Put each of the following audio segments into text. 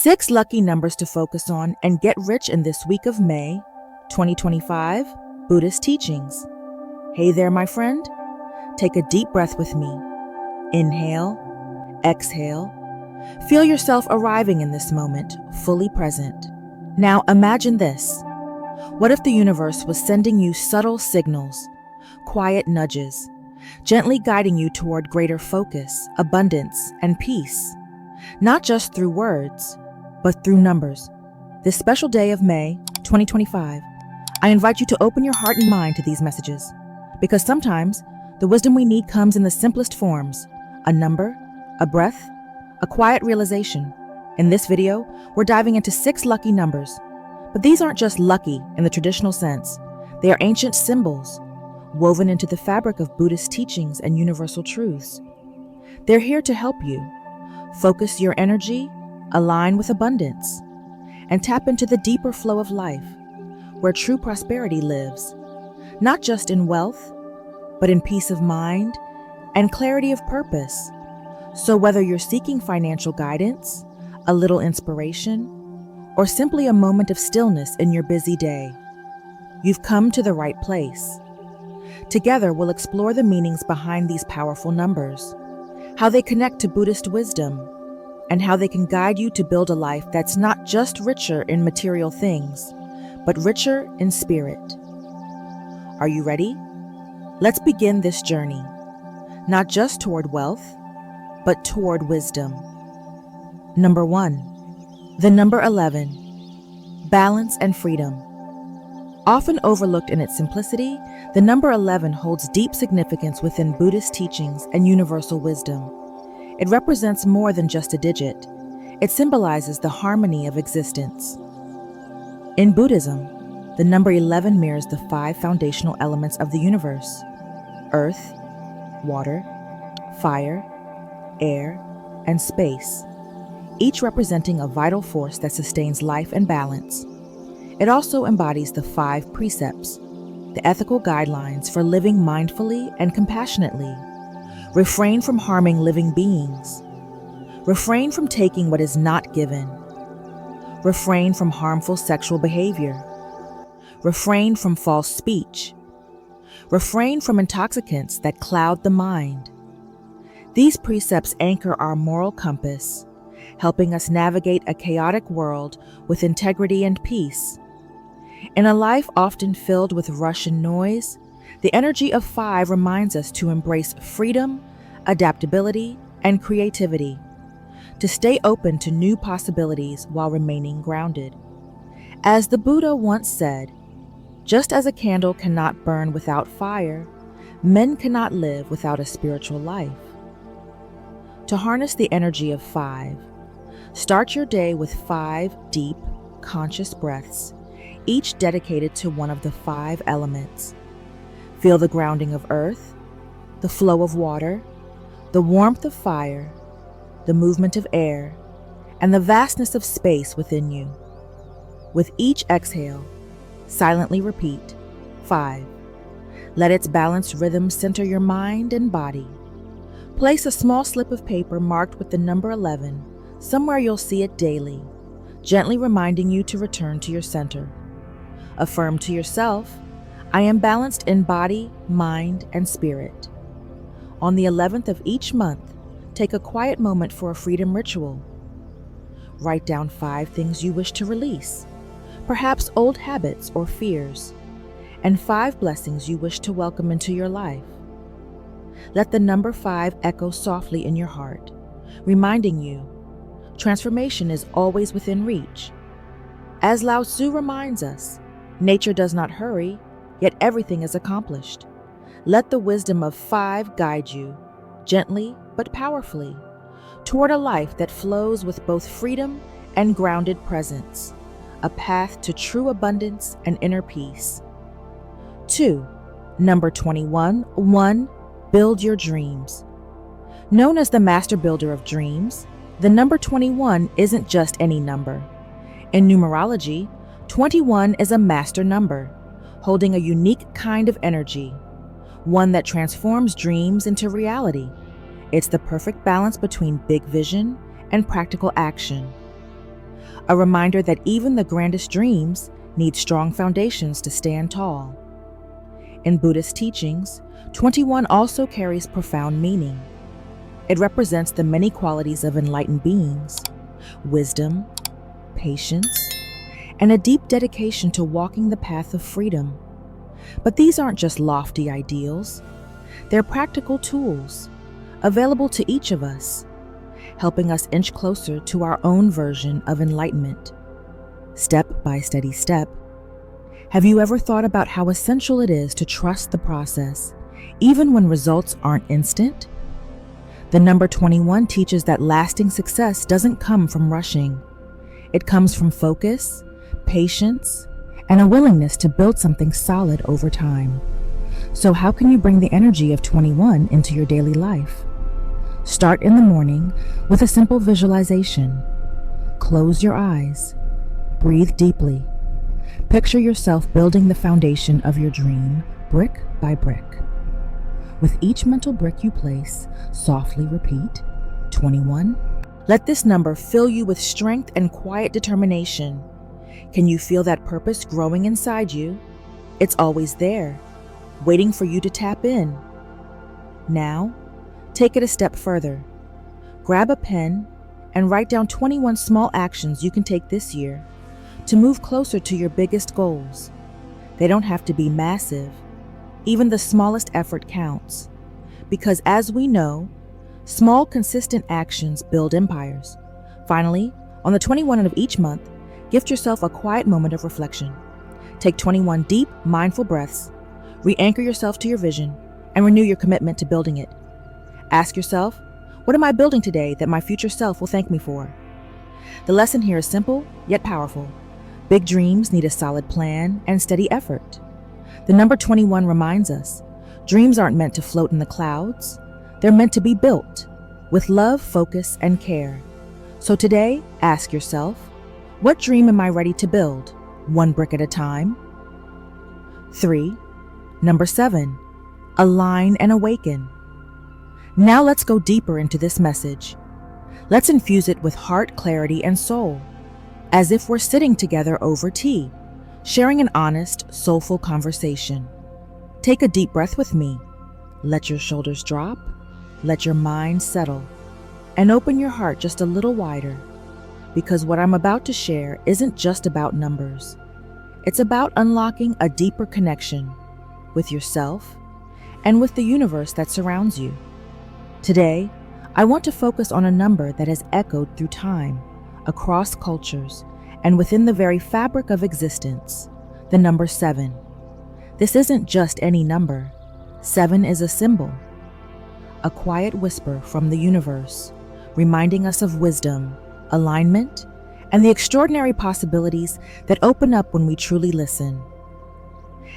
6 lucky numbers to focus on and get rich in this week of May 2025 Buddhist teachings. Hey there, my friend. Take a deep breath with me. Inhale, exhale. Feel yourself arriving in this moment, fully present. Now imagine this. What if the universe was sending you subtle signals, quiet nudges, gently guiding you toward greater focus, abundance, and peace? Not just through words, but through numbers. This special day of May 2025, I invite you to open your heart and mind to these messages, because sometimes the wisdom we need comes in the simplest forms: a number, a breath, a quiet realization. In this video, we're diving into 6 lucky numbers. But these aren't just lucky in the traditional sense. They are ancient symbols, woven into the fabric of Buddhist teachings and universal truths. They're here to help you focus your energy, align with abundance, and tap into the deeper flow of life, where true prosperity lives, not just in wealth, but in peace of mind and clarity of purpose. So whether you're seeking financial guidance, a little inspiration, or simply a moment of stillness in your busy day, you've come to the right place. Together, we'll explore the meanings behind these powerful numbers, how they connect to Buddhist wisdom, and how they can guide you to build a life that's not just richer in material things, but richer in spirit. Are you ready? Let's begin this journey, not just toward wealth, but toward wisdom. Number 1, the number 11, balance and freedom. Often overlooked in its simplicity, the number 11 holds deep significance within Buddhist teachings and universal wisdom. It represents more than just a digit. It symbolizes the harmony of existence. In Buddhism, the number 11 mirrors the 5 foundational elements of the universe: earth, water, fire, air, and space, each representing a vital force that sustains life and balance. It also embodies the 5 precepts, the ethical guidelines for living mindfully and compassionately. Refrain from harming living beings. Refrain from taking what is not given. Refrain from harmful sexual behavior. Refrain from false speech. Refrain from intoxicants that cloud the mind. These precepts anchor our moral compass, helping us navigate a chaotic world with integrity and peace. In a life often filled with rush and noise, the energy of 5 reminds us to embrace freedom, adaptability, and creativity, to stay open to new possibilities while remaining grounded. As the Buddha once said, just as a candle cannot burn without fire, men cannot live without a spiritual life. To harness the energy of 5, start your day with 5 deep, conscious breaths, each dedicated to one of the 5 elements. Feel the grounding of earth, the flow of water, the warmth of fire, the movement of air, and the vastness of space within you. With each exhale, silently repeat 5. Let its balanced rhythm center your mind and body. Place a small slip of paper marked with the number 11 somewhere you'll see it daily, gently reminding you to return to your center. Affirm to yourself, I am balanced in body, mind, and spirit. On the 11th of each month, take a quiet moment for a freedom ritual. Write down 5 things you wish to release, perhaps old habits or fears, and 5 blessings you wish to welcome into your life. Let the number 5 echo softly in your heart, reminding you, transformation is always within reach. As Lao Tzu reminds us, nature does not hurry, yet everything is accomplished. Let the wisdom of 5 guide you, gently but powerfully, toward a life that flows with both freedom and grounded presence, a path to true abundance and inner peace. 2. Number 21, 1. Build your dreams. Known as the master builder of dreams, the number 21 isn't just any number. In numerology, 21 is a master number, holding a unique kind of energy, one that transforms dreams into reality. It's the perfect balance between big vision and practical action. a reminder that even the grandest dreams need strong foundations to stand tall. In Buddhist teachings, 21 also carries profound meaning. It represents the many qualities of enlightened beings: wisdom, patience, and a deep dedication to walking the path of freedom. But these aren't just lofty ideals. They're practical tools, available to each of us, helping us inch closer to our own version of enlightenment, step by steady step. Have you ever thought about how essential it is to trust the process, even when results aren't instant? The number 21 teaches that lasting success doesn't come from rushing. It comes from focus, patience, and a willingness to build something solid over time. So how can you bring the energy of 21 into your daily life? Start in the morning with a simple visualization. Close your eyes. Breathe deeply. Picture yourself building the foundation of your dream, brick by brick. With each mental brick you place, softly repeat, 21. Let this number fill you with strength and quiet determination. Can you feel that purpose growing inside you? It's always there, waiting for you to tap in. Now, take it a step further. Grab a pen and write down 21 small actions you can take this year to move closer to your biggest goals. They don't have to be massive. Even the smallest effort counts. Because as we know, small, consistent actions build empires. Finally, on the 21 of each month, gift yourself a quiet moment of reflection. Take 21 deep, mindful breaths, re-anchor yourself to your vision, and renew your commitment to building it. Ask yourself, what am I building today that my future self will thank me for? The lesson here is simple, yet powerful. Big dreams need a solid plan and steady effort. The number 21 reminds us, dreams aren't meant to float in the clouds. They're meant to be built with love, focus, and care. So today, ask yourself, what dream am I ready to build, one brick at a time? 3. Number 7, align and awaken. Now let's go deeper into this message. Let's infuse it with heart, clarity, and soul, as if we're sitting together over tea, sharing an honest, soulful conversation. Take a deep breath with me. Let your shoulders drop, let your mind settle, and open your heart just a little wider, because what I'm about to share isn't just about numbers. It's about unlocking a deeper connection with yourself and with the universe that surrounds you. Today, I want to focus on a number that has echoed through time, across cultures, and within the very fabric of existence, the number 7. This isn't just any number. 7 is a symbol, a quiet whisper from the universe, reminding us of wisdom, alignment, and the extraordinary possibilities that open up when we truly listen.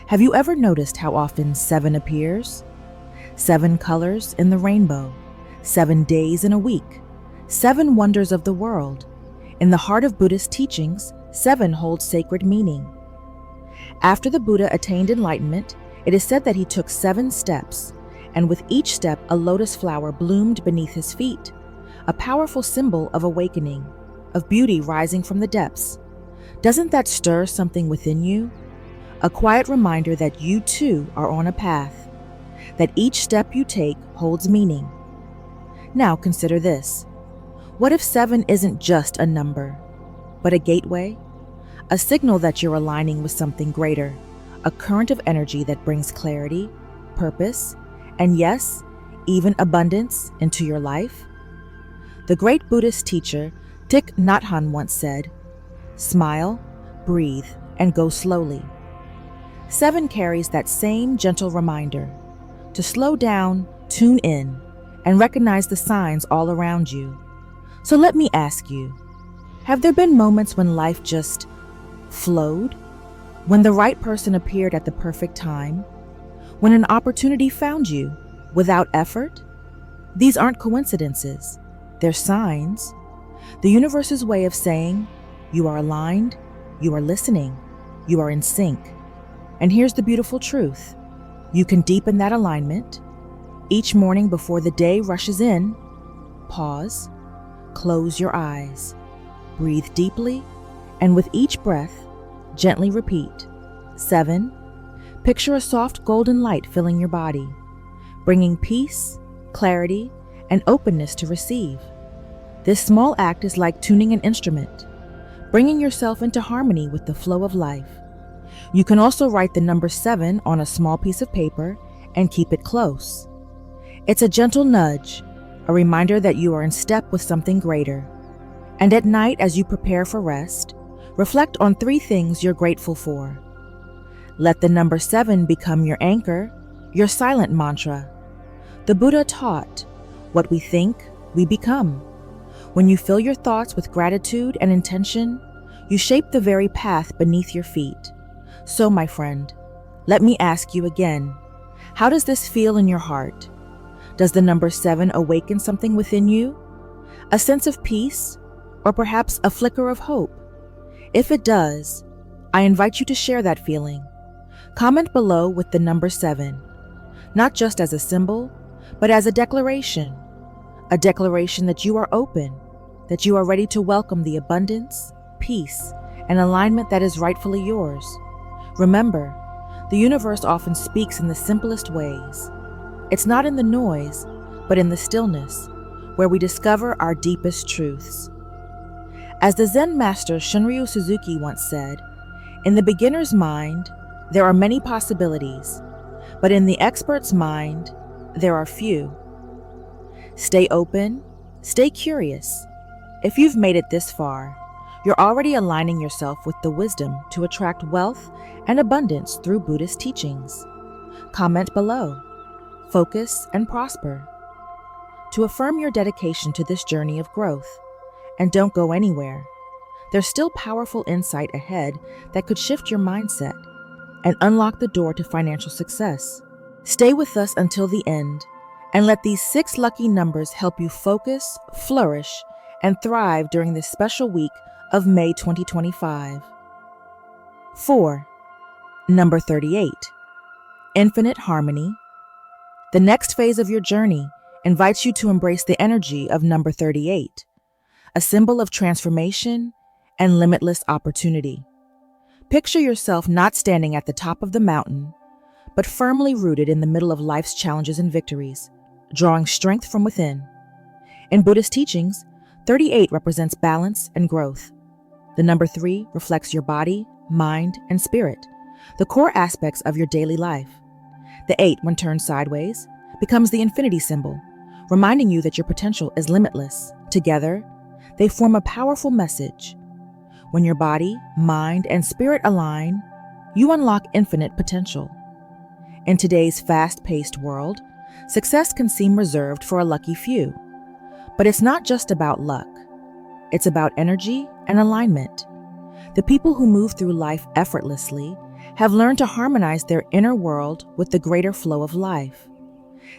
Have you ever noticed how often 7 appears? 7 colors in the rainbow, 7 days in a week, 7 wonders of the world. In the heart of Buddhist teachings, 7 holds sacred meaning. After the Buddha attained enlightenment, it is said that he took 7 steps, and with each step a lotus flower bloomed beneath his feet, a powerful symbol of awakening, of beauty rising from the depths. Doesn't that stir something within you? A quiet reminder that you too are on a path, that each step you take holds meaning. Now consider this. What if 7 isn't just a number, but a gateway? A signal that you're aligning with something greater, a current of energy that brings clarity, purpose, and yes, even abundance into your life? The great Buddhist teacher Thich Nhat Hanh once said, "Smile, breathe, and go slowly." 7 carries that same gentle reminder to slow down, tune in, and recognize the signs all around you. So let me ask you, have there been moments when life just flowed? When the right person appeared at the perfect time? When an opportunity found you without effort? These aren't coincidences. They're signs. The universe's way of saying, you are aligned, you are listening, you are in sync. And here's the beautiful truth. You can deepen that alignment. Each morning before the day rushes in, pause, close your eyes, breathe deeply, And with each breath, gently repeat 7. Picture a soft golden light filling your body, bringing peace, clarity, and openness to receive. This small act is like tuning an instrument, bringing yourself into harmony with the flow of life. You can also write the number 7 on a small piece of paper and keep it close. It's a gentle nudge, a reminder that you are in step with something greater. And at night, as you prepare for rest, reflect on 3 things you're grateful for. Let the number 7 become your anchor, your silent mantra. The Buddha taught, what we think, we become. When you fill your thoughts with gratitude and intention, you shape the very path beneath your feet. So, my friend, let me ask you again, how does this feel in your heart? Does the number 7 awaken something within you? A sense of peace, or perhaps a flicker of hope? If it does, I invite you to share that feeling. Comment below with the number 7, not just as a symbol, but as a declaration that you are open, that you are ready to welcome the abundance, peace, and alignment that is rightfully yours. Remember, the universe often speaks in the simplest ways. It's not in the noise, but in the stillness, where we discover our deepest truths. As the Zen master Shunryu Suzuki once said, in the beginner's mind, there are many possibilities, but in the expert's mind, there are few. Stay open, stay curious. If you've made it this far, you're already aligning yourself with the wisdom to attract wealth and abundance through Buddhist teachings. Comment below. Focus and prosper. To affirm your dedication to this journey of growth. And don't go anywhere. There's still powerful insight ahead that could shift your mindset and unlock the door to financial success. Stay with us until the end, and let these 6 lucky numbers help you focus, flourish, and thrive during this special week of May 2025. 4. Number 38. Infinite harmony. The next phase of your journey invites you to embrace the energy of number 38, a symbol of transformation and limitless opportunity. Picture yourself not standing at the top of the mountain, but firmly rooted in the middle of life's challenges and victories, drawing strength from within. In Buddhist teachings, 38 represents balance and growth. The number 3 reflects your body, mind, and spirit, the core aspects of your daily life. The 8, when turned sideways, becomes the infinity symbol, reminding you that your potential is limitless. Together, they form a powerful message. When your body, mind, and spirit align, you unlock infinite potential. In today's fast-paced world, success can seem reserved for a lucky few. But it's not just about luck. It's about energy and alignment. The people who move through life effortlessly have learned to harmonize their inner world with the greater flow of life.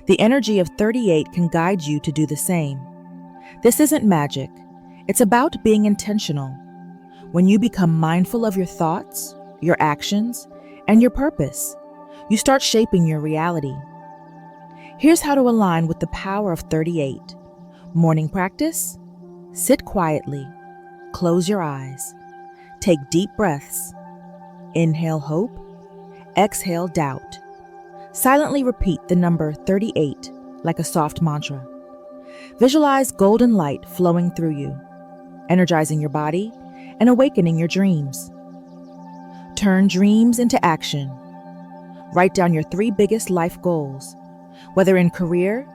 The energy of 38 can guide you to do the same. This isn't magic. It's about being intentional. When you become mindful of your thoughts, your actions, and your purpose, you start shaping your reality. Here's how to align with the power of 38. Morning practice. Sit quietly. Close your eyes. Take deep breaths. Inhale hope. Exhale doubt. Silently repeat the number 38 like a soft mantra. Visualize golden light flowing through you, energizing your body and awakening your dreams. Turn dreams into action. Write down your 3 biggest life goals, whether in career,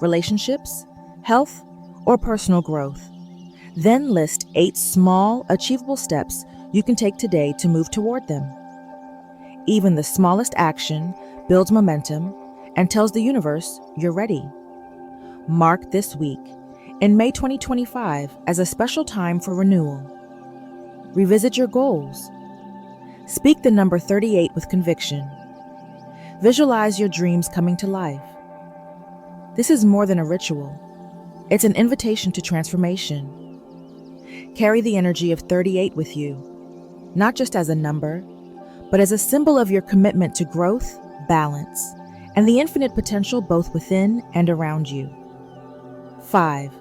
relationships, health, or personal growth. Then list 8 small, achievable steps you can take today to move toward them. Even the smallest action builds momentum and tells the universe you're ready. Mark this week, in May 2025, as a special time for renewal. Revisit your goals. Speak the number 38 with conviction. Visualize your dreams coming to life. This is more than a ritual. It's an invitation to transformation. Carry the energy of 38 with you, not just as a number, but as a symbol of your commitment to growth, balance, and the infinite potential both within and around you. 5.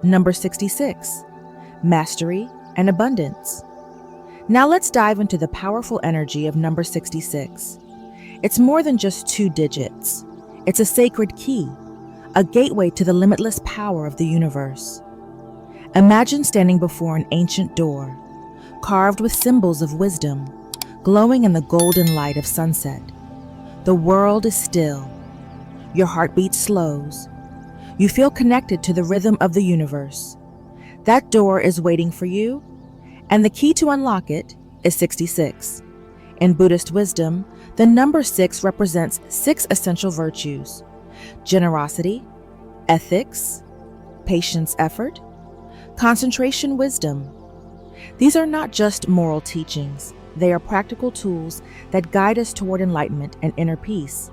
Number 66. Mastery and abundance. Now let's dive into the powerful energy of number 66. It's more than just 2 digits. It's a sacred key, a gateway to the limitless power of the universe. Imagine standing before an ancient door, carved with symbols of wisdom, glowing in the golden light of sunset. The world is still. Your heartbeat slows. You feel connected to the rhythm of the universe. That door is waiting for you, and the key to unlock it is 66. In Buddhist wisdom, the number 6 represents 6 essential virtues: generosity, ethics, patience, effort, concentration, wisdom. These are not just moral teachings, they are practical tools that guide us toward enlightenment and inner peace.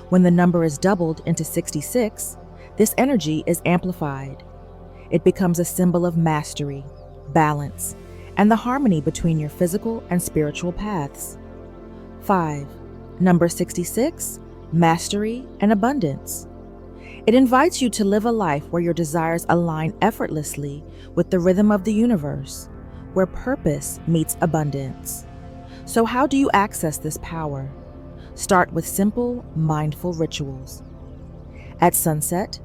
When the number is doubled into 66, this energy is amplified. It becomes a symbol of mastery, balance, and the harmony between your physical and spiritual paths. 5. Number 66, mastery and abundance. It invites you to live a life where your desires align effortlessly with the rhythm of the universe, where purpose meets abundance. So how do you access this power? Start with simple, mindful rituals. At sunset,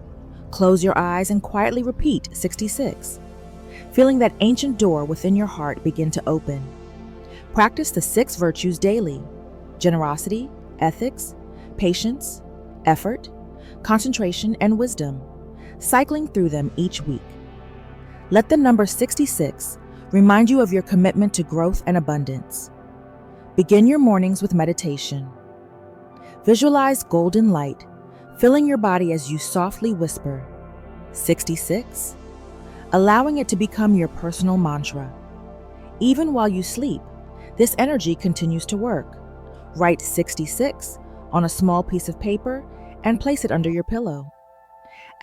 close your eyes and quietly repeat 66, feeling that ancient door within your heart begin to open. Practice the 6 virtues daily: generosity, ethics, patience, effort, concentration, and wisdom, cycling through them each week. Let the number 66 remind you of your commitment to growth and abundance. Begin your mornings with meditation. Visualize golden light filling your body as you softly whisper 66, allowing it to become your personal mantra. Even while you sleep, this energy continues to work. Write 66 on a small piece of paper and place it under your pillow.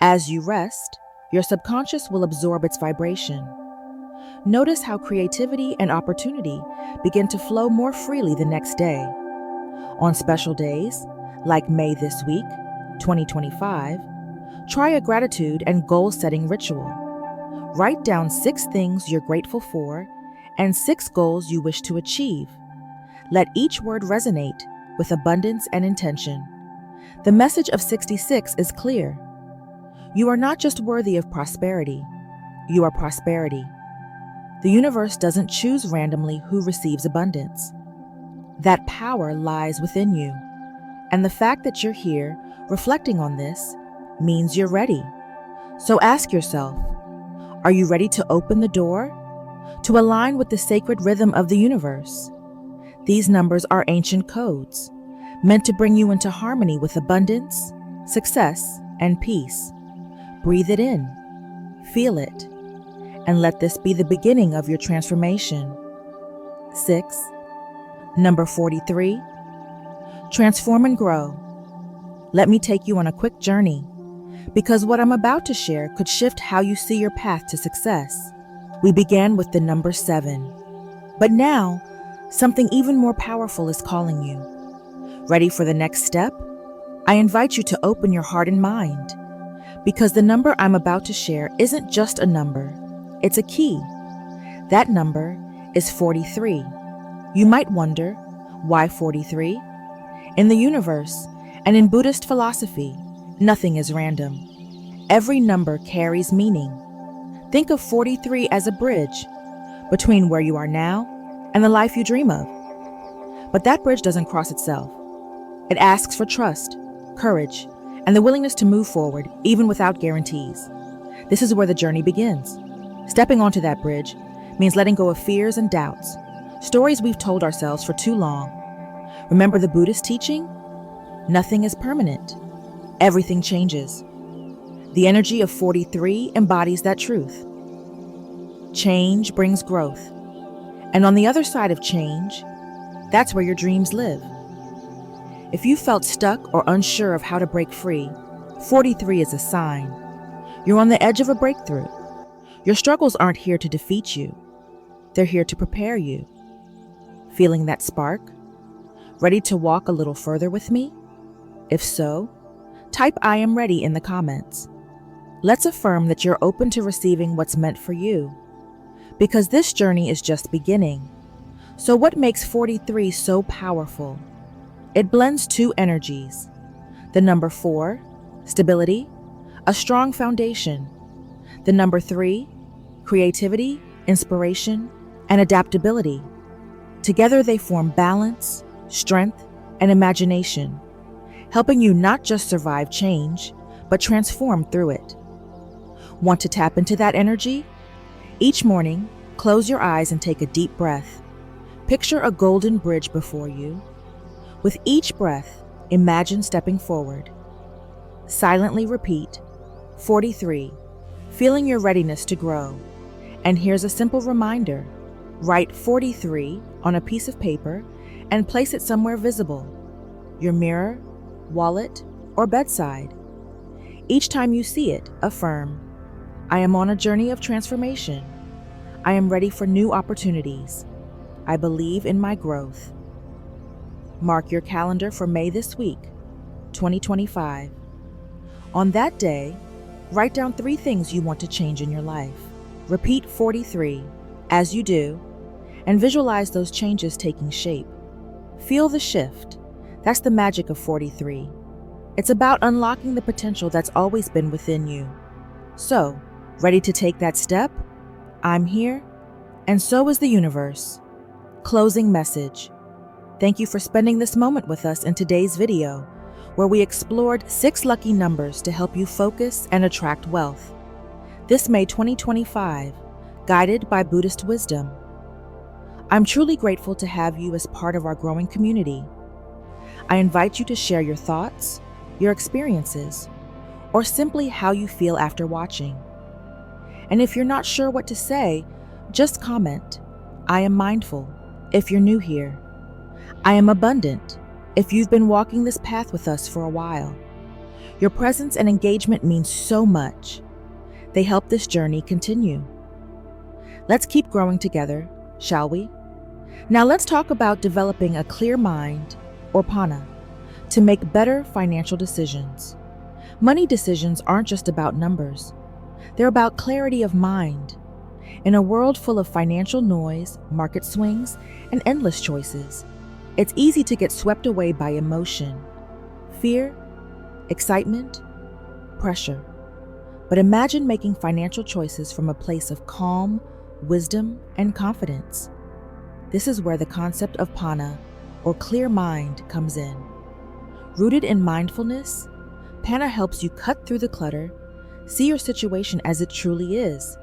As you rest, your subconscious will absorb its vibration. Notice how creativity and opportunity begin to flow more freely the next day. On special days, like May this week, 2025, try a gratitude and goal-setting ritual. Write down 6 things you're grateful for and 6 goals you wish to achieve. Let each word resonate with abundance and intention. The message of 66 is clear. You are not just worthy of prosperity, you are prosperity. The universe doesn't choose randomly who receives abundance. That power lies within you. And the fact that you're here reflecting on this means you're ready. So ask yourself, are you ready to open the door? To align with the sacred rhythm of the universe? These numbers are ancient codes, meant to bring you into harmony with abundance, success, and peace. Breathe it in, feel it, and let this be the beginning of your transformation. 6. Number 43. Transform and grow. Let me take you on a quick journey, because what I'm about to share could shift how you see your path to success. We began with the number 7, but now something even more powerful is calling you. Ready for the next step? I invite you to open your heart and mind, because the number I'm about to share isn't just a number, it's a key. That number is 43. You might wonder, why 43? In the universe and in Buddhist philosophy, nothing is random. Every number carries meaning. Think of 43 as a bridge between where you are now and the life you dream of. But that bridge doesn't cross itself. It asks for trust, courage, and the willingness to move forward even without guarantees. This is where the journey begins. Stepping onto that bridge means letting go of fears and doubts, stories we've told ourselves for too long. Remember the Buddhist teaching? Nothing is permanent. Everything changes. The energy of 43 embodies that truth. Change brings growth. And on the other side of change, that's where your dreams live. If you felt stuck or unsure of how to break free, 43 is a sign. You're on the edge of a breakthrough. Your struggles aren't here to defeat you. They're here to prepare you. Feeling that spark? Ready to walk a little further with me? If so, type I am ready in the comments. Let's affirm that you're open to receiving what's meant for you. Because this journey is just beginning. So what makes 43 so powerful? It blends two energies. The number 4, stability, a strong foundation. The number 3, creativity, inspiration, and adaptability. Together they form balance, strength, and imagination, helping you not just survive change, but transform through it. Want to tap into that energy? Each morning, close your eyes and take a deep breath. Picture a golden bridge before you. With each breath, imagine stepping forward. Silently repeat, 43, feeling your readiness to grow. And here's a simple reminder. Write 43 on a piece of paper and place it somewhere visible, your mirror, wallet, or bedside. Each time you see it, affirm, I am on a journey of transformation. I am ready for new opportunities. I believe in my growth. Mark your calendar for May this week, 2025. On that day, write down 3 things you want to change in your life. Repeat 43 as you do, and visualize those changes taking shape. Feel the shift. That's the magic of 43. It's about unlocking the potential that's always been within you. So, ready to take that step? I'm here, and so is the universe. Closing message. Thank you for spending this moment with us in today's video, where we explored 6 lucky numbers to help you focus and attract wealth. This May 2025, guided by Buddhist wisdom. I'm truly grateful to have you as part of our growing community. I invite you to share your thoughts, your experiences, or simply how you feel after watching. And if you're not sure what to say, just comment, I am mindful, if you're new here. I am abundant, if you've been walking this path with us for a while. Your presence and engagement mean so much. They help this journey continue. Let's keep growing together, shall we? Now let's talk about developing a clear mind, or pana, to make better financial decisions. Money decisions aren't just about numbers. They're about clarity of mind. In a world full of financial noise, market swings, and endless choices, it's easy to get swept away by emotion, fear, excitement, pressure. But imagine making financial choices from a place of calm, wisdom, and confidence. This is where the concept of pana, or clear mind, comes in. Rooted in mindfulness, pana helps you cut through the clutter, see your situation as it truly is,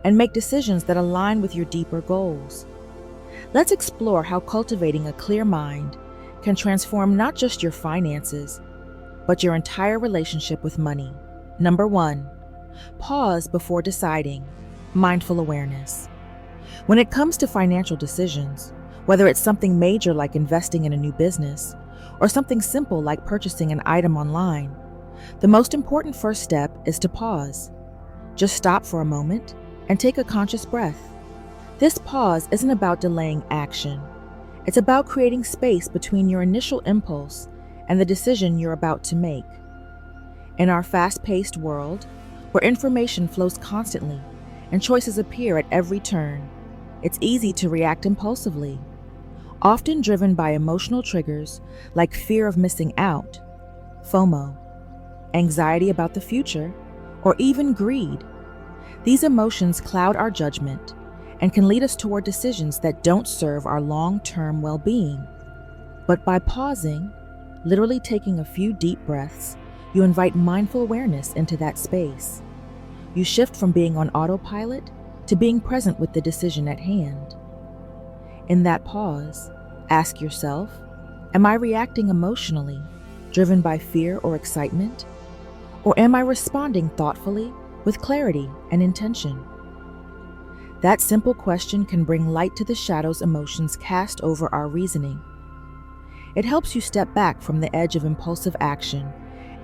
and make decisions that align with your deeper goals. Let's explore how cultivating a clear mind can transform not just your finances, but your entire relationship with money. Number 1, pause before deciding. Mindful awareness. When it comes to financial decisions, whether it's something major like investing in a new business, or something simple like purchasing an item online, the most important first step is to pause. Just stop for a moment and take a conscious breath. This pause isn't about delaying action. It's about creating space between your initial impulse and the decision you're about to make. In our fast-paced world, where information flows constantly and choices appear at every turn, it's easy to react impulsively, often driven by emotional triggers like fear of missing out, FOMO, anxiety about the future, or even greed. These emotions cloud our judgment and can lead us toward decisions that don't serve our long-term well-being. But by pausing, literally taking a few deep breaths, you invite mindful awareness into that space. You shift from being on autopilot to being present with the decision at hand. In that pause, ask yourself, am I reacting emotionally, driven by fear or excitement? Or am I responding thoughtfully, with clarity and intention? That simple question can bring light to the shadows emotions cast over our reasoning. It helps you step back from the edge of impulsive action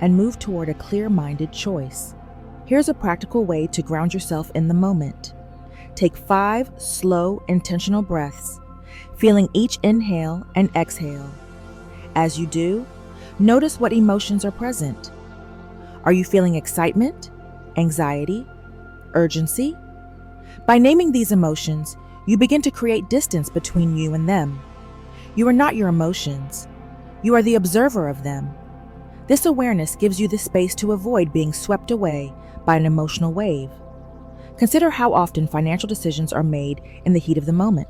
and move toward a clear-minded choice. Here's a practical way to ground yourself in the moment. Take 5 slow, intentional breaths, feeling each inhale and exhale. As you do, notice what emotions are present. Are you feeling excitement, anxiety, urgency? By naming these emotions, You begin to create distance between you and them. You are not your emotions. You are the observer of them. This awareness gives you the space to avoid being swept away by an emotional wave. Consider how often financial decisions are made in the heat of the moment.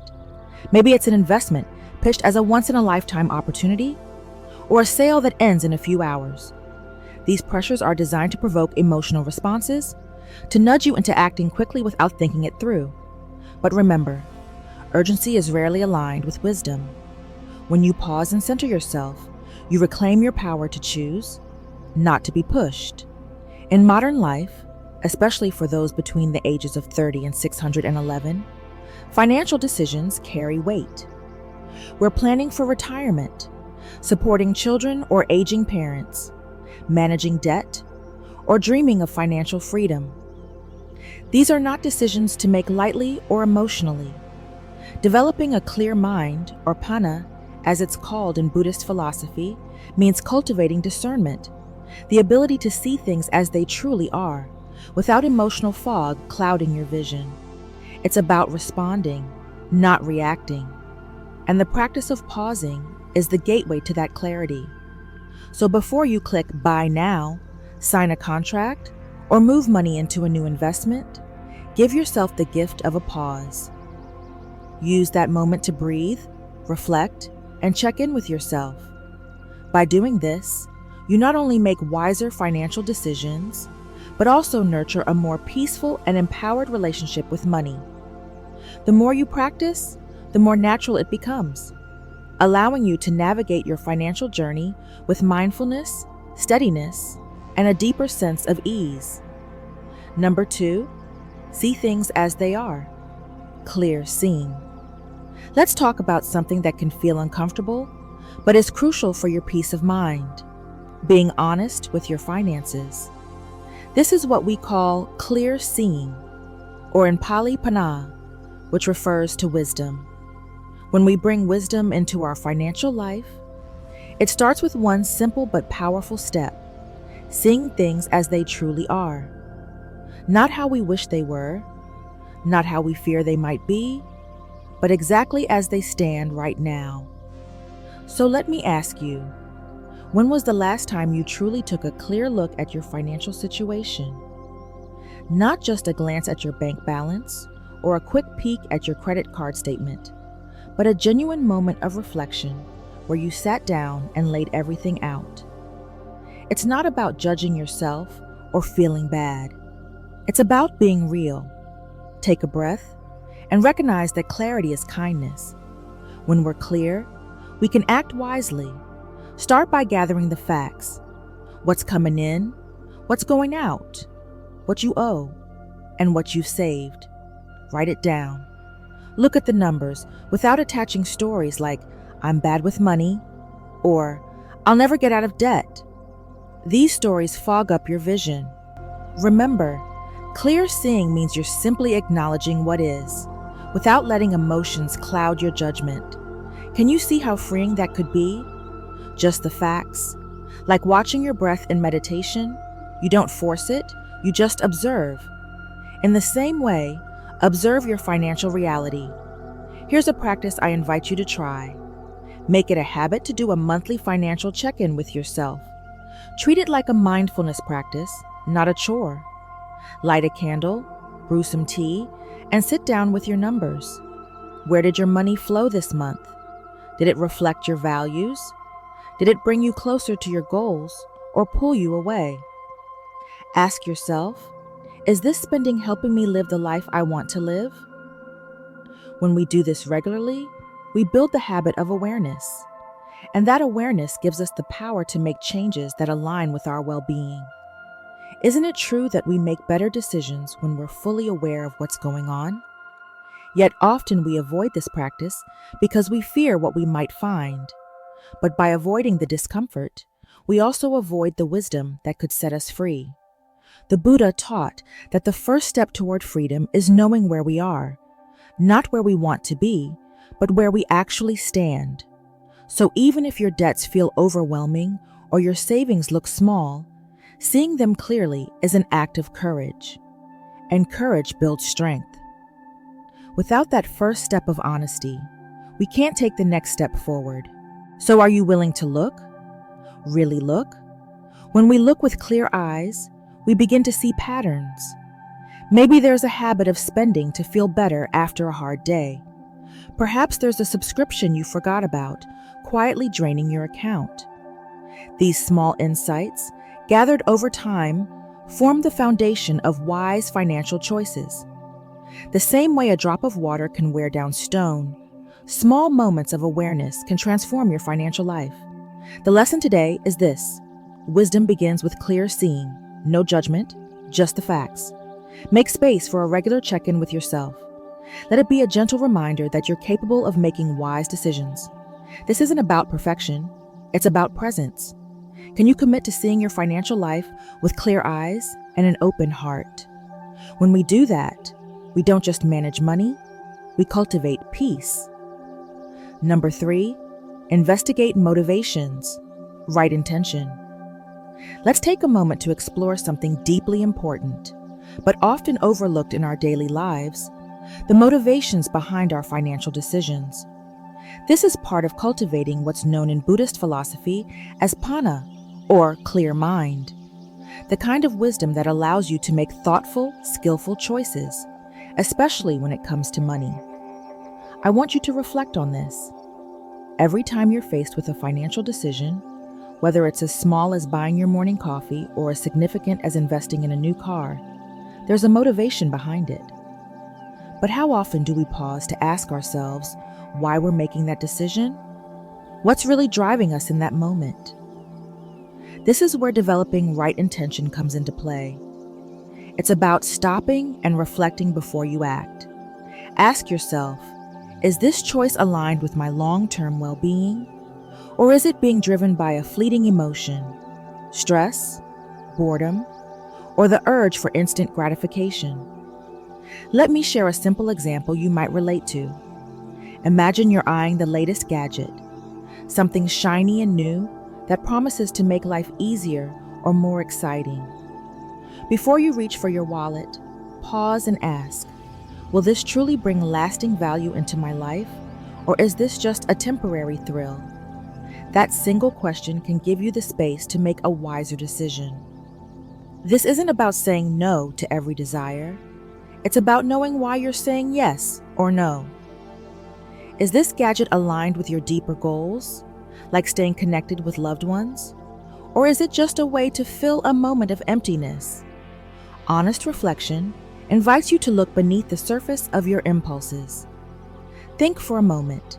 Maybe it's an investment pitched as a once-in-a-lifetime opportunity, or a sale that ends in a few hours. These pressures are designed to provoke emotional responses, to nudge you into acting quickly without thinking it through. But remember, urgency is rarely aligned with wisdom. When you pause and center yourself, you reclaim your power to choose, not to be pushed. In modern life, especially for those between the ages of 30 and 611, financial decisions carry weight. We're planning for retirement, supporting children or aging parents, managing debt, or dreaming of financial freedom. These are not decisions to make lightly or emotionally. Developing a clear mind, or panna, as it's called in Buddhist philosophy, means cultivating discernment, the ability to see things as they truly are, without emotional fog clouding your vision. It's about responding, not reacting. And the practice of pausing is the gateway to that clarity. So before you click buy now, sign a contract, or move money into a new investment, give yourself the gift of a pause. Use that moment to breathe, reflect, and check in with yourself. By doing this, you not only make wiser financial decisions, but also nurture a more peaceful and empowered relationship with money. The more you practice, the more natural it becomes, allowing you to navigate your financial journey with mindfulness, steadiness, and a deeper sense of ease. Number 2, see things as they are. Clear seeing. Let's talk about something that can feel uncomfortable, but is crucial for your peace of mind: being honest with your finances. This is what we call clear seeing, or in Pali Panna, which refers to wisdom. When we bring wisdom into our financial life, it starts with one simple but powerful step: seeing things as they truly are. Not how we wish they were, not how we fear they might be, but exactly as they stand right now. So let me ask you, when was the last time you truly took a clear look at your financial situation? Not just a glance at your bank balance or a quick peek at your credit card statement, but a genuine moment of reflection where you sat down and laid everything out. It's not about judging yourself or feeling bad. It's about being real. Take a breath and recognize that clarity is kindness. When we're clear, we can act wisely. Start by gathering the facts: what's coming in, what's going out, what you owe, and what you've saved. Write it down. Look at the numbers without attaching stories like, "I'm bad with money," or "I'll never get out of debt." These stories fog up your vision. Remember, clear seeing means you're simply acknowledging what is, without letting emotions cloud your judgment. Can you see how freeing that could be? Just the facts. Like watching your breath in meditation, you don't force it, you just observe. In the same way, observe your financial reality. Here's a practice I invite you to try. Make it a habit to do a monthly financial check-in with yourself. Treat it like a mindfulness practice, not a chore. Light a candle, brew some tea, and sit down with your numbers. Where did your money flow this month? Did it reflect your values? Did it bring you closer to your goals or pull you away? Ask yourself, is this spending helping me live the life I want to live? When we do this regularly, we build the habit of awareness. And that awareness gives us the power to make changes that align with our well-being. Isn't it true that we make better decisions when we're fully aware of what's going on? Yet often we avoid this practice because we fear what we might find. But by avoiding the discomfort, we also avoid the wisdom that could set us free. The Buddha taught that the first step toward freedom is knowing where we are, not where we want to be, but where we actually stand. So even if your debts feel overwhelming or your savings look small, seeing them clearly is an act of courage. And courage builds strength. Without that first step of honesty, we can't take the next step forward. So are you willing to look? Really look? When we look with clear eyes, we begin to see patterns. Maybe there's a habit of spending to feel better after a hard day. Perhaps there's a subscription you forgot about, quietly draining your account. These small insights, gathered over time, form the foundation of wise financial choices. The same way a drop of water can wear down stone, small moments of awareness can transform your financial life. The lesson today is this: wisdom begins with clear seeing, no judgment, just the facts. Make space for a regular check-in with yourself. Let it be a gentle reminder that you're capable of making wise decisions. This isn't about perfection, it's about presence. Can you commit to seeing your financial life with clear eyes and an open heart? When we do that, we don't just manage money, we cultivate peace. Number 3, investigate motivations, right intention. Let's take a moment to explore something deeply important, but often overlooked in our daily lives: the motivations behind our financial decisions. This is part of cultivating what's known in Buddhist philosophy as pana, or clear mind, the kind of wisdom that allows you to make thoughtful, skillful choices, especially when it comes to money. I want you to reflect on this. Every time you're faced with a financial decision, whether it's as small as buying your morning coffee or as significant as investing in a new car, there's a motivation behind it. But how often do we pause to ask ourselves why we're making that decision? What's really driving us in that moment? This is where developing right intention comes into play. It's about stopping and reflecting before you act. Ask yourself, is this choice aligned with my long-term well-being? Or is it being driven by a fleeting emotion, stress, boredom, or the urge for instant gratification? Let me share a simple example you might relate to. Imagine you're eyeing the latest gadget, something shiny and new that promises to make life easier or more exciting. Before you reach for your wallet, pause and ask, will this truly bring lasting value into my life, or is this just a temporary thrill? That single question can give you the space to make a wiser decision. This isn't about saying no to every desire. It's about knowing why you're saying yes or no. Is this gadget aligned with your deeper goals, like staying connected with loved ones? Or is it just a way to fill a moment of emptiness? Honest reflection invites you to look beneath the surface of your impulses. Think for a moment.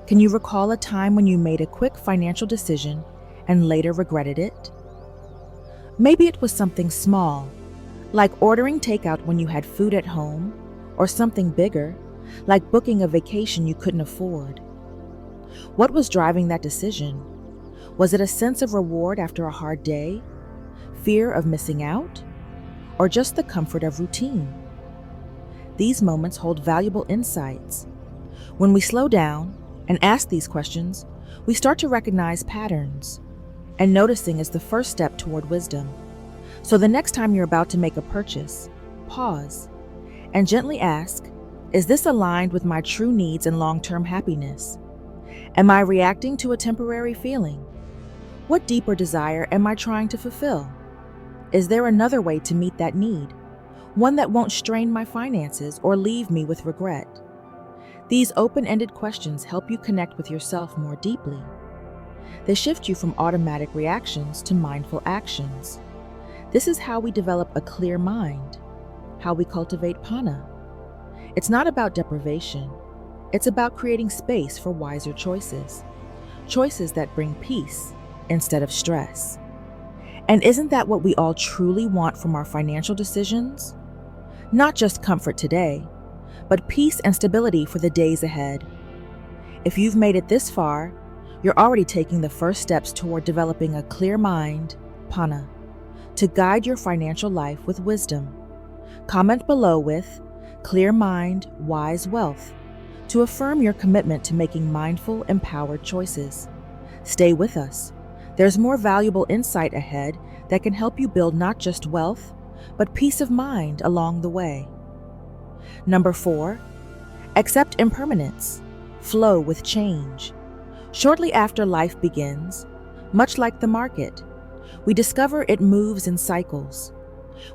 Can you recall a time when you made a quick financial decision and later regretted it? Maybe it was something small, like ordering takeout when you had food at home, or something bigger, like booking a vacation you couldn't afford. What was driving that decision? Was it a sense of reward after a hard day, fear of missing out, or just the comfort of routine? These moments hold valuable insights. When we slow down and ask these questions, we start to recognize patterns, and noticing is the first step toward wisdom. So the next time you're about to make a purchase, pause and gently ask, is this aligned with my true needs and long-term happiness? Am I reacting to a temporary feeling? What deeper desire am I trying to fulfill? Is there another way to meet that need? One that won't strain my finances or leave me with regret? These open-ended questions help you connect with yourself more deeply. They shift you from automatic reactions to mindful actions. This is how we develop a clear mind, how we cultivate pana. It's not about deprivation. It's about creating space for wiser choices, choices that bring peace instead of stress. And isn't that what we all truly want from our financial decisions? Not just comfort today, but peace and stability for the days ahead. If you've made it this far, you're already taking the first steps toward developing a clear mind, pana, to guide your financial life with wisdom. Comment below with "Clear Mind, Wise Wealth" to affirm your commitment to making mindful, empowered choices. Stay with us. There's more valuable insight ahead that can help you build not just wealth, but peace of mind along the way. Number 4, Accept impermanence. Flow with change. Shortly after life begins, much like the market, we discover it moves in cycles.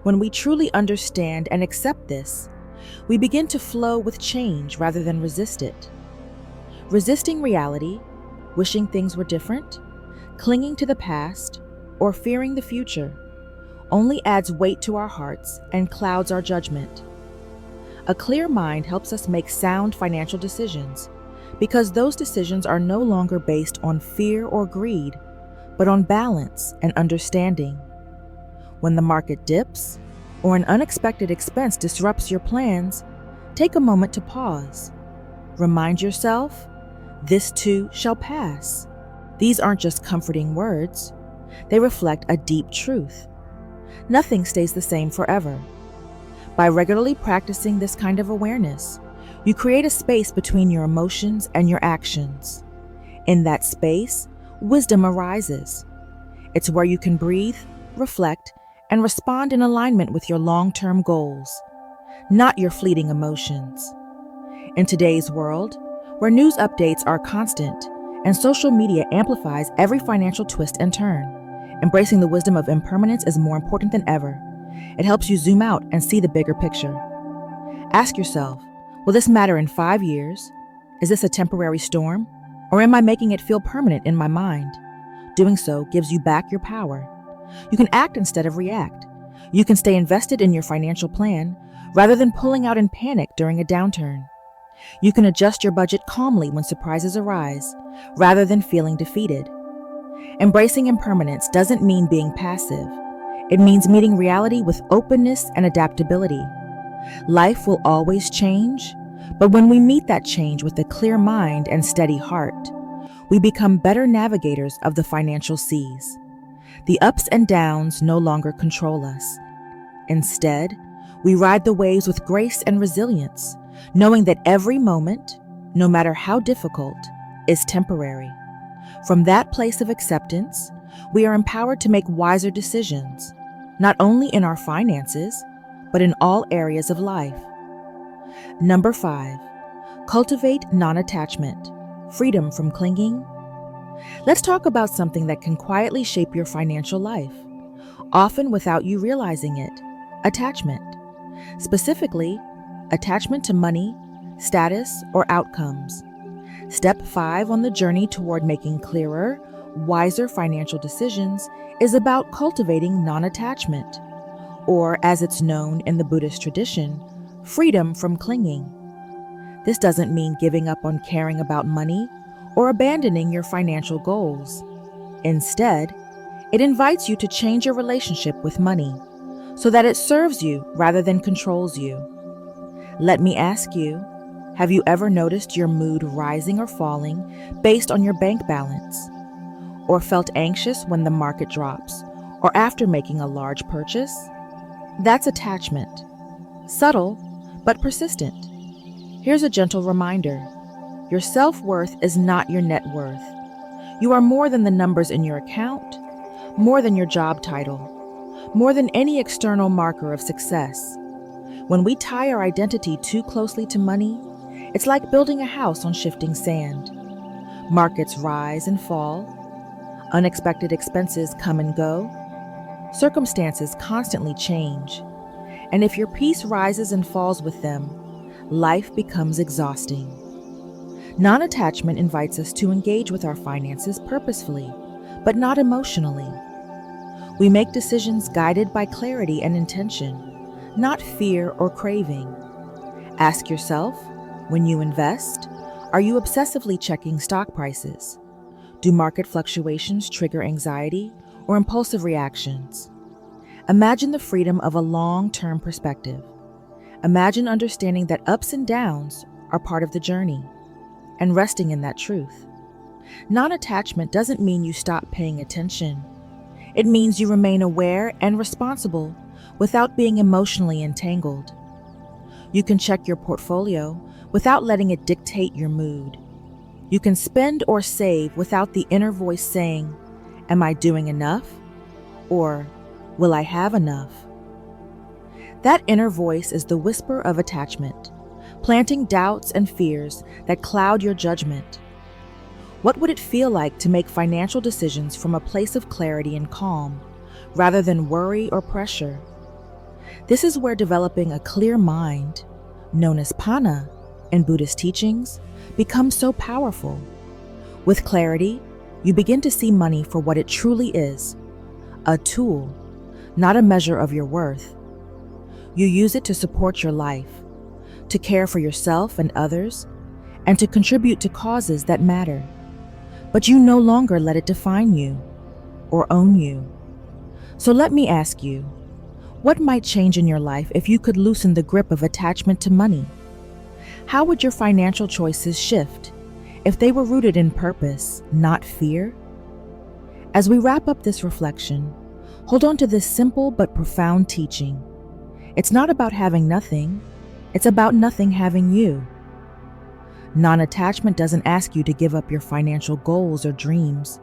When we truly understand and accept this, we begin to flow with change rather than resist it. Resisting reality, wishing things were different, clinging to the past, or fearing the future only adds weight to our hearts and clouds our judgment. A clear mind helps us make sound financial decisions because those decisions are no longer based on fear or greed, but on balance and understanding. When the market dips or an unexpected expense disrupts your plans, take a moment to pause. Remind yourself, this too shall pass. These aren't just comforting words. They reflect a deep truth. Nothing stays the same forever. By regularly practicing this kind of awareness, you create a space between your emotions and your actions. In that space, wisdom arises. It's where you can breathe, reflect, and respond in alignment with your long-term goals, not your fleeting emotions. In today's world, where news updates are constant and social media amplifies every financial twist and turn, embracing the wisdom of impermanence is more important than ever. It helps you zoom out and see the bigger picture. Ask yourself, will this matter in 5 years? Is this a temporary storm? Or am I making it feel permanent in my mind? Doing so gives you back your power. You can act instead of react. You can stay invested in your financial plan rather than pulling out in panic during a downturn. You can adjust your budget calmly when surprises arise rather than feeling defeated. Embracing impermanence doesn't mean being passive. It means meeting reality with openness and adaptability. Life will always change, but when we meet that change with a clear mind and steady heart, we become better navigators of the financial seas. The ups and downs no longer control us. Instead, we ride the waves with grace and resilience, knowing that every moment, no matter how difficult, is temporary. From that place of acceptance, we are empowered to make wiser decisions, not only in our finances, but in all areas of life. Number 5, cultivate non-attachment, freedom from clinging. Let's talk about something that can quietly shape your financial life, often without you realizing it: attachment. Specifically, attachment to money, status, or outcomes. Step 5 on the journey toward making clearer, wiser financial decisions is about cultivating non-attachment, or as it's known in the Buddhist tradition, freedom from clinging. This doesn't mean giving up on caring about money or abandoning your financial goals. Instead, it invites you to change your relationship with money so that it serves you rather than controls you. Let me ask you, have you ever noticed your mood rising or falling based on your bank balance? Or felt anxious when the market drops, or after making a large purchase? That's attachment. Subtle, but persistent. Here's a gentle reminder. Your self-worth is not your net worth. You are more than the numbers in your account, more than your job title, more than any external marker of success. When we tie our identity too closely to money, it's like building a house on shifting sand. Markets rise and fall. Unexpected expenses come and go. Circumstances constantly change. And if your peace rises and falls with them, life becomes exhausting. Non-attachment invites us to engage with our finances purposefully, but not emotionally. We make decisions guided by clarity and intention, not fear or craving. Ask yourself, when you invest, are you obsessively checking stock prices? Do market fluctuations trigger anxiety or impulsive reactions? Imagine the freedom of a long-term perspective. Imagine understanding that ups and downs are part of the journey, and resting in that truth. Non-attachment doesn't mean you stop paying attention. It means you remain aware and responsible without being emotionally entangled. You can check your portfolio without letting it dictate your mood. You can spend or save without the inner voice saying, "Am I doing enough?" Or, "Will I have enough?" That inner voice is the whisper of attachment, planting doubts and fears that cloud your judgment. What would it feel like to make financial decisions from a place of clarity and calm, rather than worry or pressure? This is where developing a clear mind, known as Pana in Buddhist teachings, becomes so powerful. With clarity, you begin to see money for what it truly is, a tool, not a measure of your worth. You use it to support your life, to care for yourself and others, and to contribute to causes that matter. But you no longer let it define you or own you. So let me ask you, what might change in your life if you could loosen the grip of attachment to money? How would your financial choices shift if they were rooted in purpose, not fear? As we wrap up this reflection, hold on to this simple but profound teaching. It's not about having nothing, it's about nothing having you. Non-attachment doesn't ask you to give up your financial goals or dreams.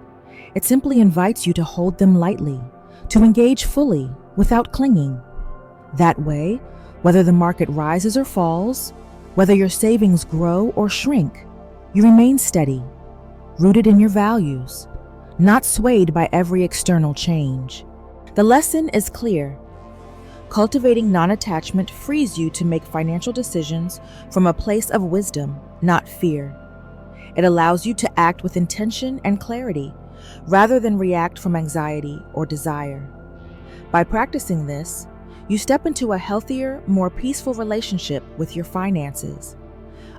It simply invites you to hold them lightly, to engage fully without clinging. That way, whether the market rises or falls, whether your savings grow or shrink, you remain steady, rooted in your values, not swayed by every external change. The lesson is clear. Cultivating non-attachment frees you to make financial decisions from a place of wisdom, not fear. It allows you to act with intention and clarity, rather than react from anxiety or desire. By practicing this, you step into a healthier, more peaceful relationship with your finances,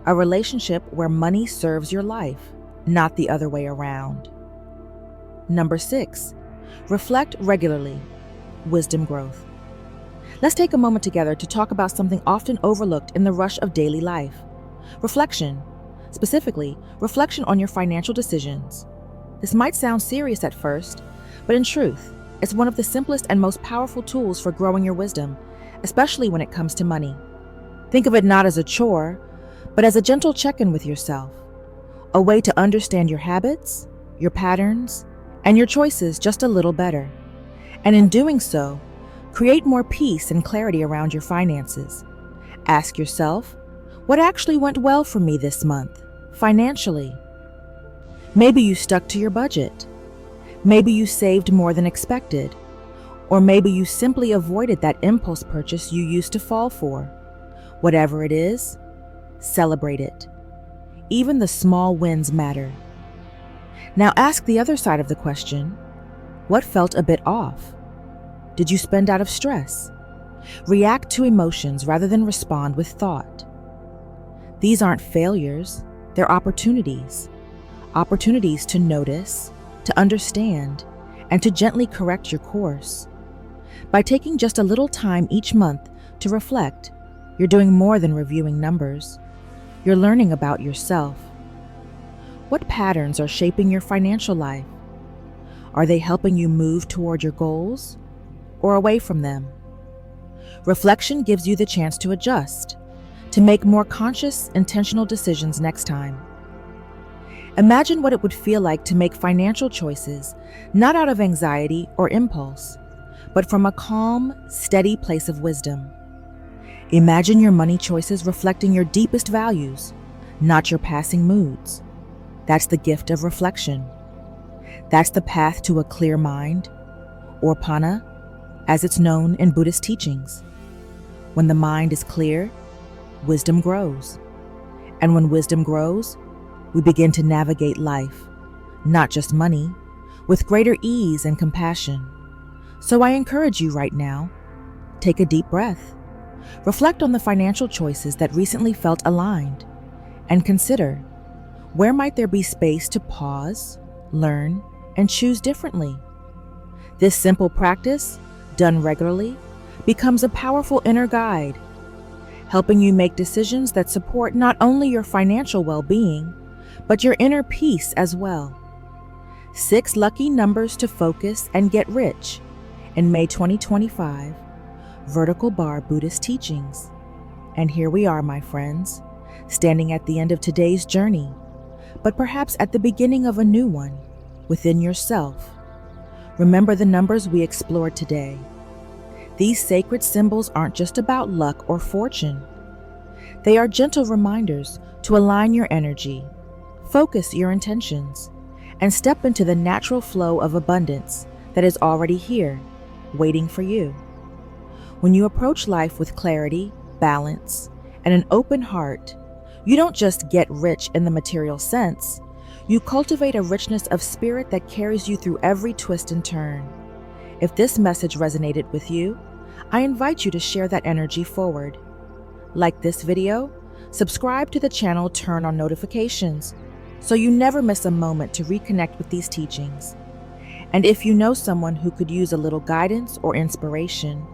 a relationship where money serves your life, not the other way around. Number 6, reflect regularly. Wisdom growth. Let's take a moment together to talk about something often overlooked in the rush of daily life. Reflection. Specifically, reflection on your financial decisions. This might sound serious at first, but in truth, it's one of the simplest and most powerful tools for growing your wisdom, especially when it comes to money. Think of it not as a chore, but as a gentle check-in with yourself, a way to understand your habits, your patterns, and your choices just a little better. And in doing so, create more peace and clarity around your finances. Ask yourself, what actually went well for me this month, financially? Maybe you stuck to your budget. Maybe you saved more than expected. Or maybe you simply avoided that impulse purchase you used to fall for. Whatever it is, celebrate it. Even the small wins matter. Now ask the other side of the question, what felt a bit off? Did you spend out of stress? React to emotions rather than respond with thought. These aren't failures, they're opportunities. Opportunities to notice, to understand, and to gently correct your course. By taking just a little time each month to reflect, you're doing more than reviewing numbers. You're learning about yourself. What patterns are shaping your financial life? Are they helping you move toward your goals or away from them? Reflection gives you the chance to adjust, to make more conscious, intentional decisions next time. Imagine what it would feel like to make financial choices, not out of anxiety or impulse, but from a calm, steady place of wisdom. Imagine your money choices reflecting your deepest values, not your passing moods. That's the gift of reflection. That's the path to a clear mind, or Pana, as it's known in Buddhist teachings. When the mind is clear, wisdom grows. And when wisdom grows, we begin to navigate life, not just money, with greater ease and compassion. So I encourage you right now, take a deep breath. Reflect on the financial choices that recently felt aligned, and consider, where might there be space to pause, learn, and choose differently? This simple practice, done regularly, becomes a powerful inner guide, helping you make decisions that support not only your financial well-being, but your inner peace as well. 6 lucky numbers to focus and get rich in May 2025, Vertical Bar Buddhist Teachings. And here we are, my friends, standing at the end of today's journey, but perhaps at the beginning of a new one within yourself. Remember the numbers we explored today. These sacred symbols aren't just about luck or fortune. They are gentle reminders to align your energy, focus your intentions, and step into the natural flow of abundance that is already here, waiting for you. When you approach life with clarity, balance, and an open heart, you don't just get rich in the material sense, you cultivate a richness of spirit that carries you through every twist and turn. If this message resonated with you, I invite you to share that energy forward. Like this video, subscribe to the channel, turn on notifications, so you never miss a moment to reconnect with these teachings. And if you know someone who could use a little guidance or inspiration,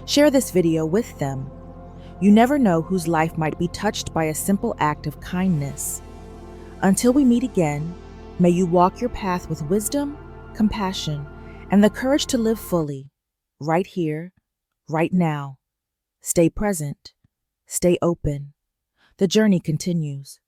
share this video with them. You never know whose life might be touched by a simple act of kindness. Until we meet again, may you walk your path with wisdom, compassion, and the courage to live fully, right here, right now. Stay present, stay open. The journey continues.